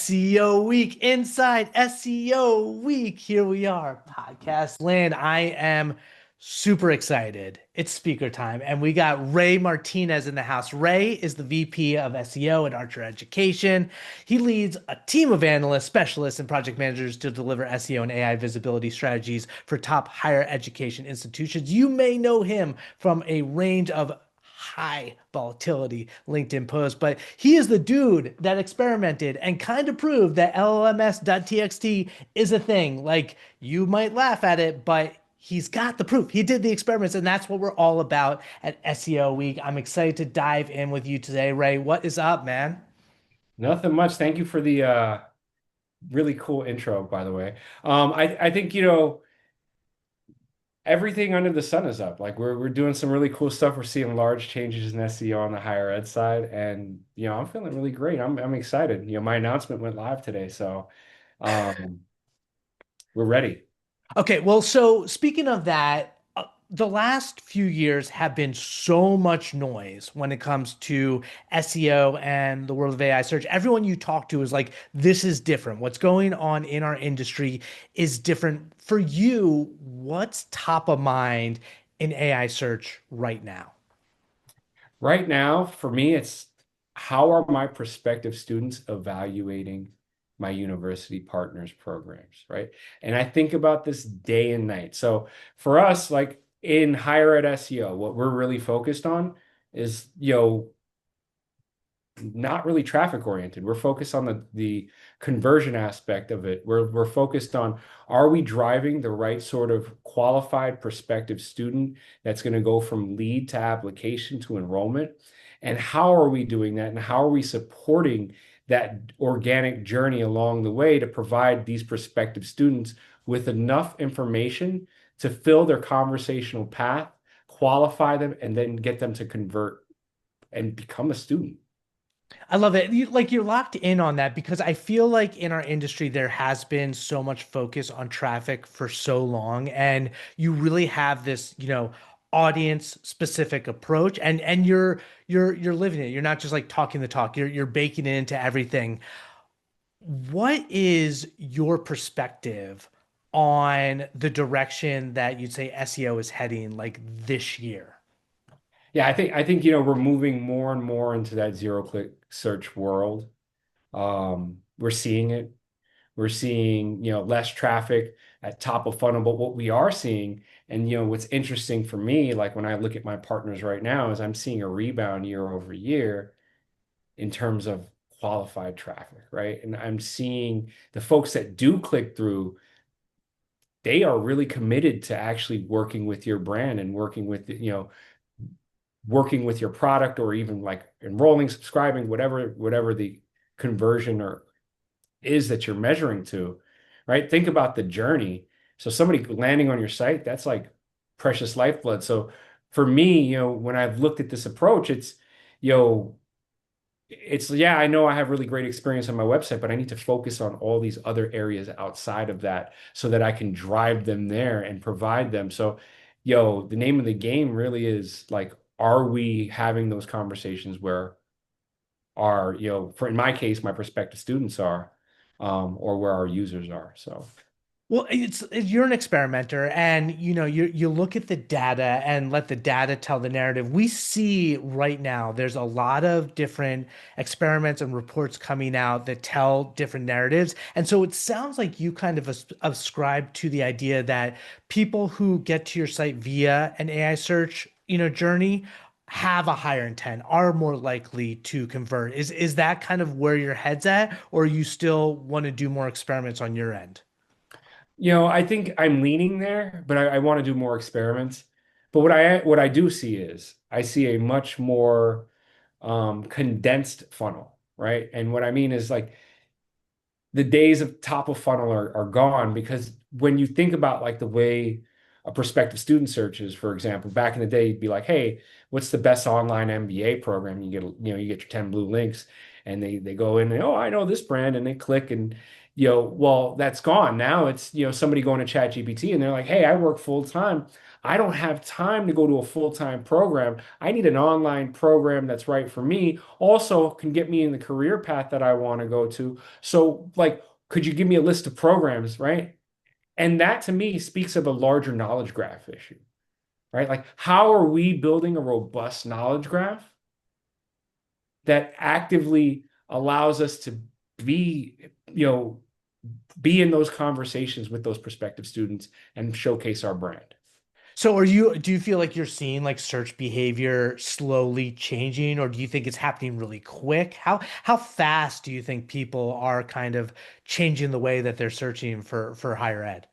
SEO week inside SEO week. Here we are, podcast land. I am super excited. It's speaker time, and we got Ray Martinez in the house. Ray is the VP of SEO at Archer Education. He leads a team of analysts, specialists, and project managers to deliver SEO and AI visibility strategies for top higher education institutions. You may know him from a range of high volatility LinkedIn post, but he is the dude that experimented and kind of proved that LLMS.txt is a thing. Like, you might laugh at it, but he's got the proof. He did the experiments, and that's what we're all about at SEO Week. I'm excited to dive in with you today, Ray. What is up, man? Nothing much. Thank you for the really cool intro, by the way. I think, everything under the sun is up. Like we're doing some really cool stuff. We're seeing large changes in SEO on the higher ed side, and I'm feeling really great. I'm excited. My announcement went live today, so um, we're ready. Okay, well, so speaking of that, the last few years have been so much noise when it comes to SEO and the world of AI search. Everyone you talk to is like, this is different. What's going on in our industry is different. For you, what's top of mind in AI search right now? Right now, for me, it's how are my prospective students evaluating my university partners programs, right? And I think about this day and night. So for us, like in higher ed SEO, what we're really focused on is, not really traffic oriented. We're focused on the conversion aspect of it. We're focused on, are we driving the right sort of qualified prospective student that's going to go from lead to application to enrollment? And how are we doing that? And how are we supporting that organic journey along the way to provide these prospective students with enough information to fill their conversational path, qualify them, and then get them to convert and become a student? I love it. You're locked in on that because I feel like in our industry there has been so much focus on traffic for so long, and you really have this, audience specific approach, and you're living it. You're not just like talking the talk. You're baking it into everything. What is your perspective on the direction that you'd say SEO is heading like this year? Yeah, I think we're moving more and more into that zero-click search world. We're seeing it. We're seeing, less traffic at top of funnel. But what we are seeing, and what's interesting for me, like when I look at my partners right now, is I'm seeing a rebound year over year in terms of qualified traffic, right? And I'm seeing the folks that do click through, they are really committed to actually working with your brand and working with your product, or even like enrolling, subscribing, whatever the conversion or is that you're measuring to, right? Think about the journey. So somebody landing on your site, that's like precious lifeblood. So for me, when I've looked at this approach, you know, yeah, I know I have really great experience on my website, but I need to focus on all these other areas outside of that so that I can drive them there and provide them. So, the name of the game really is like, are we having those conversations where our, for in my case, my prospective students are, or where our users are. So Well, you're an experimenter, and you look at the data and let the data tell the narrative. We see right now there's a lot of different experiments and reports coming out that tell different narratives, and so it sounds like you kind of ascribe to the idea that people who get to your site via an AI search, journey have a higher intent, are more likely to convert. Is that kind of where your head's at, or you still want to do more experiments on your end? I think I'm leaning there, but I want to do more experiments. But what I do see is I see a much more condensed funnel, right? And what I mean is, like, the days of top of funnel are gone, because when you think about like the way a prospective student searches, for example, back in the day, you'd be like, hey, what's the best online MBA program? You get your 10 blue links, and they go in and, oh, I know this brand, and they click, and well, that's gone. Now it's, somebody going to Chat GPT and they're like, hey, I work full time. I don't have time to go to a full-time program. I need an online program that's right for me. Also can get me in the career path that I want to go to. So like, could you give me a list of programs, right? And that to me speaks of a larger knowledge graph issue, right? Like, how are we building a robust knowledge graph that actively allows us to be, you know, be in those conversations with those prospective students and showcase our brand? So do you feel like you're seeing like search behavior slowly changing, or do you think it's happening really quick? How fast do you think people are kind of changing the way that they're searching for higher ed?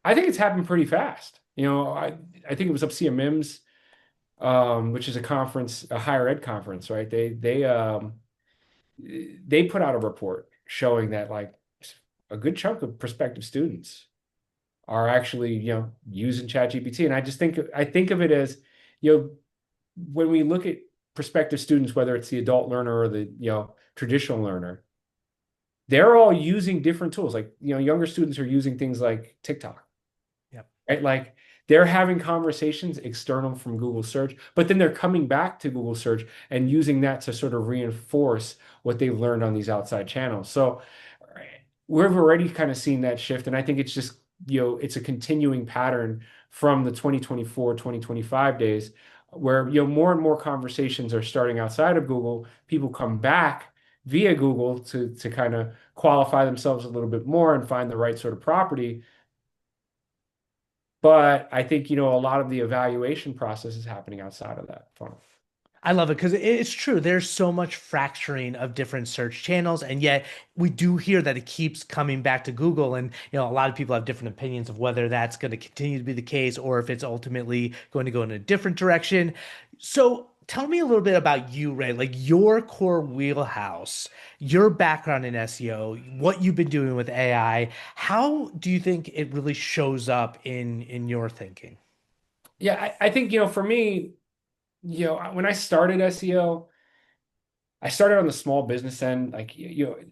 I think it's happened pretty fast. I think it was up CMM's, which is a conference, a higher ed conference, right? They put out a report showing that like a good chunk of prospective students are actually, using ChatGPT. And I think of it as, you know, when we look at prospective students, whether it's the adult learner or the, traditional learner, they're all using different tools. Like, younger students are using things like TikTok, Yep. right? Like they're having conversations external from Google search, but then they're coming back to Google search and using that to sort of reinforce what they've learned on these outside channels. So we've already kind of seen that shift. And I think it's just, it's a continuing pattern from the 2024, 2025 days where, more and more conversations are starting outside of Google. People come back via Google to kind of qualify themselves a little bit more and find the right sort of property. But I think, a lot of the evaluation process is happening outside of that funnel. I love it because it's true. There's so much fracturing of different search channels, and yet we do hear that it keeps coming back to Google. And a lot of people have different opinions of whether that's going to continue to be the case or if it's ultimately going to go in a different direction. So tell me a little bit about you, Ray, like your core wheelhouse, your background in SEO, what you've been doing with AI. How do you think it really shows up in your thinking? Yeah, I think, for me, when I started SEO, I started on the small business end, like,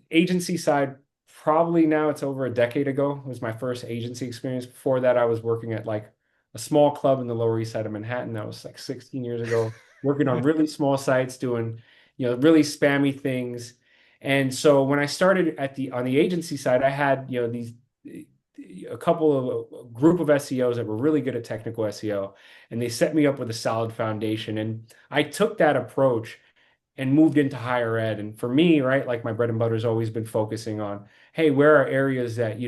agency side, probably now it's over a decade ago was my first agency experience. Before that, I was working at like a small club in the Lower East Side of Manhattan. That was like 16 years ago, working on really small sites, doing, really spammy things. And so when I started on the agency side, I had, a couple of a group of SEOs that were really good at technical SEO, and they set me up with a solid foundation. And I took that approach and moved into higher ed. And for me, right, like my bread and butter has always been focusing on, hey, where are areas that,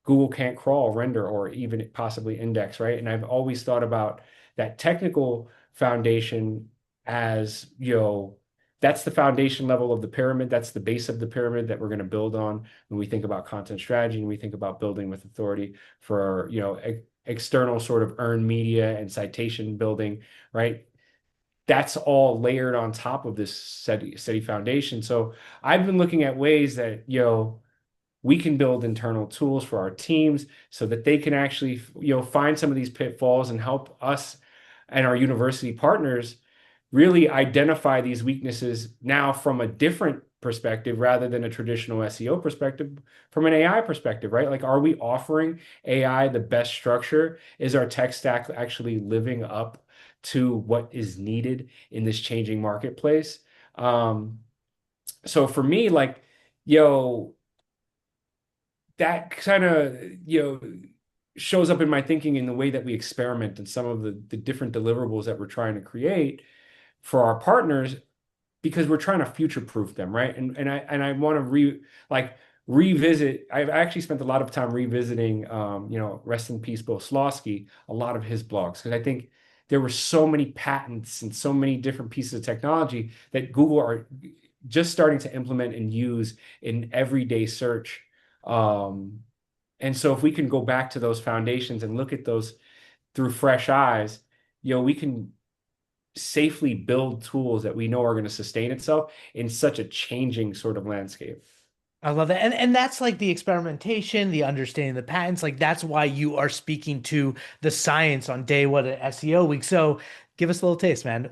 Google can't crawl, render, or even possibly index, right? And I've always thought about that technical foundation as, that's the foundation level of the pyramid. That's the base of the pyramid that we're going to build on when we think about content strategy and we think about building with authority for, external sort of earned media and citation building, right? That's all layered on top of this steady foundation. So I've been looking at ways that, we can build internal tools for our teams so that they can actually, find some of these pitfalls and help us and our university partners really identify these weaknesses now from a different perspective rather than a traditional SEO perspective, from an AI perspective, right? Like, are we offering AI the best structure? Is our tech stack actually living up to what is needed in this changing marketplace? So for me, like, yo, that kind of, shows up in my thinking in the way that we experiment and some of the different deliverables that we're trying to create for our partners because we're trying to future proof them, right? And I want to revisit. I've actually spent a lot of time revisiting, rest in peace, Bill Slawski, a lot of his blogs because I think there were so many patents and so many different pieces of technology that Google are just starting to implement and use in everyday search. And so if we can go back to those foundations and look at those through fresh eyes, we can safely build tools that we know are going to sustain itself in such a changing sort of landscape. I love that. And that's like the experimentation, the understanding the patents. Like that's why you are speaking to the science on day one at SEO week. So give us a little taste, man.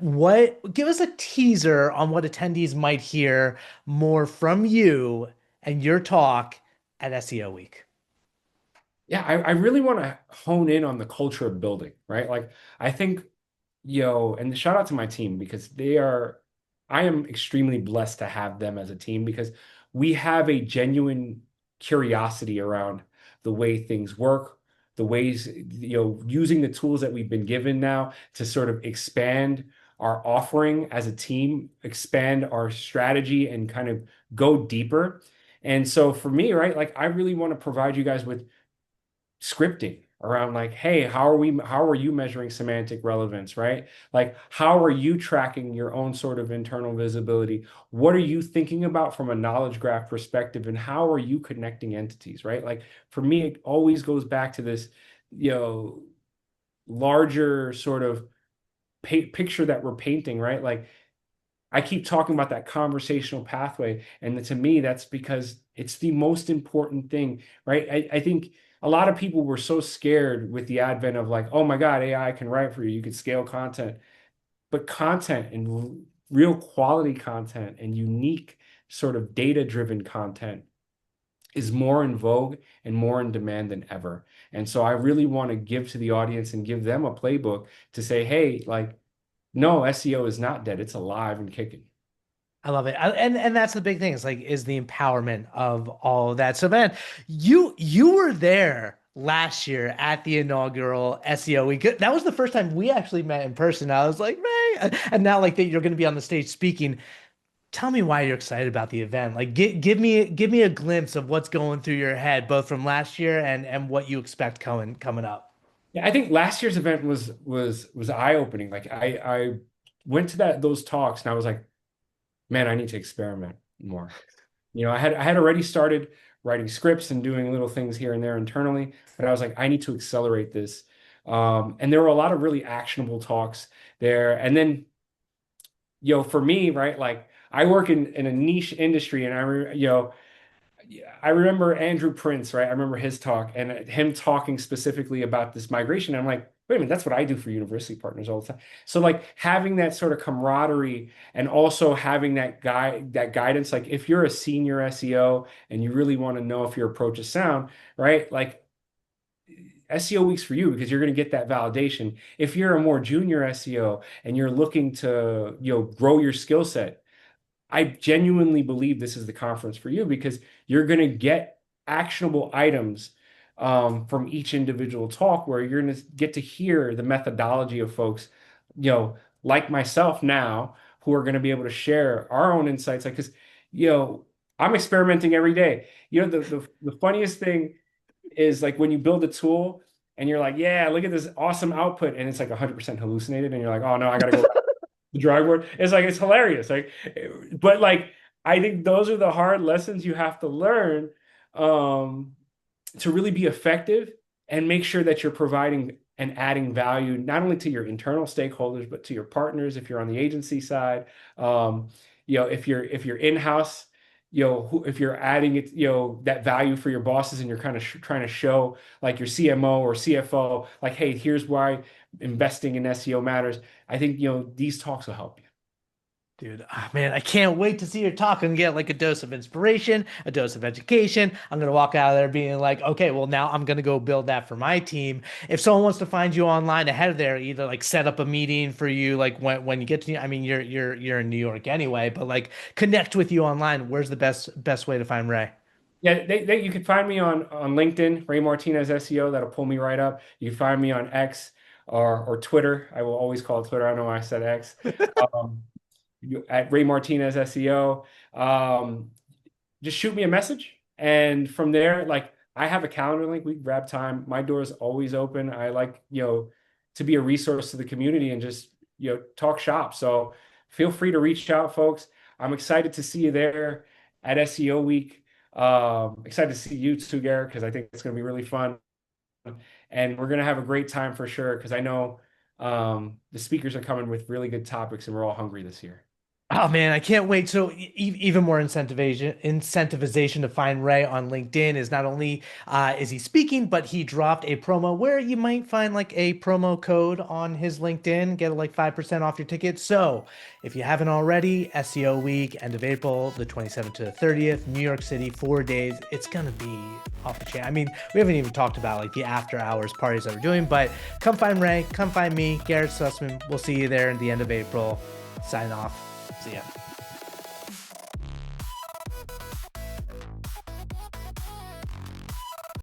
Give us a teaser on what attendees might hear more from you and your talk at SEO Week? Yeah, I really want to hone in on the culture of building, right? Like I think, and shout out to my team because I am extremely blessed to have them as a team because we have a genuine curiosity around the way things work, the ways, using the tools that we've been given now to sort of expand our offering as a team, expand our strategy and kind of go deeper. And so for me, right, like I really want to provide you guys with scripting around like, hey, how are you measuring semantic relevance, right? Like, how are you tracking your own sort of internal visibility? What are you thinking about from a knowledge graph perspective? And how are you connecting entities, right? Like for me, it always goes back to this, you know, larger sort of picture that we're painting, right? Like I keep talking about that conversational pathway. And to me, that's because it's the most important thing, right? I think a lot of people were so scared with the advent of like, oh my God, AI can write for you, you can scale content. But content and real quality content and unique sort of data-driven content is more in vogue and more in demand than ever. And so I really want to give to the audience and give them a playbook to say, hey, like, no, SEO is not dead. It's alive and kicking. I love it. And that's the big thing. It's like is the empowerment of all of that. So man, you were there last year at the inaugural SEO week. That was the first time we actually met in person. I was like, Ray, and now like that you're going to be on the stage speaking. Tell me why you're excited about the event. Like give me a glimpse of what's going through your head, both from last year and what you expect coming up. Yeah, I think last year's event was eye-opening. Like I went to those talks and I was like, man, I need to experiment more. I had already started writing scripts and doing little things here and there internally, but I was like, I need to accelerate this. And there were a lot of really actionable talks there. And then, for me, right, like I work in a niche industry, and I remember Andrew Prince, right? I remember his talk and him talking specifically about this migration. I'm like, wait a minute, that's what I do for university partners all the time. So like having that sort of camaraderie and also having that guidance, like if you're a senior SEO and you really want to know if your approach is sound, right? Like SEO week's for you because you're going to get that validation. If you're a more junior SEO and you're looking to, grow your skill set, I genuinely believe this is the conference for you because you're going to get actionable items from each individual talk where you're going to get to hear the methodology of folks, like myself now, who are going to be able to share our own insights. Like, because, I'm experimenting every day. The funniest thing is like when you build a tool and you're like, yeah, look at this awesome output, and it's like 100% hallucinated, and you're like, oh no, I got to go the drawing board. It's hilarious. But like I think those are the hard lessons you have to learn um, to really be effective and make sure that you're providing and adding value not only to your internal stakeholders but to your partners if you're on the agency side. If you're in-house, if you're adding it, that value for your bosses and you're kind of trying to show like your CMO or CFO, like, hey, here's why investing in SEO matters. I think, these talks will help you. Dude, man, I can't wait to see your talk and get like a dose of inspiration, a dose of education. I'm gonna walk out of there being like, okay, well now I'm gonna go build that for my team. If someone wants to find you online ahead of there, either like set up a meeting for you, like when you get to, I mean, you're in New York anyway, but like connect with you online. Where's the best way to find Ray? Yeah, you can find me on LinkedIn, Ray Martinez SEO. That'll pull me right up. You can find me on X or Twitter. I will always call it Twitter. I know I said X. Um, at Ray Martinez SEO. Just shoot me a message. And from there, like I have a calendar link. We grab time. My door is always open. I like, to be a resource to the community and just, talk shop. So feel free to reach out, folks. I'm excited to see you there at SEO week. Excited to see you too, Garrett, because I think it's going to be really fun. And we're going to have a great time for sure, because I know the speakers are coming with really good topics and we're all hungry this year. Oh man, I can't wait. So even more incentivization to find Ray on LinkedIn is not only is he speaking, but he dropped a promo where you might find like a promo code on his LinkedIn, get like 5% off your ticket. So if you haven't already, SEO week, end of April, the 27th to the 30th, New York City, 4 days. It's gonna be off the chain. I mean, we haven't even talked about like the after hours parties that we're doing, but come find Ray, come find me, Garrett Sussman. We'll see you there at the end of April. Sign off. See ya.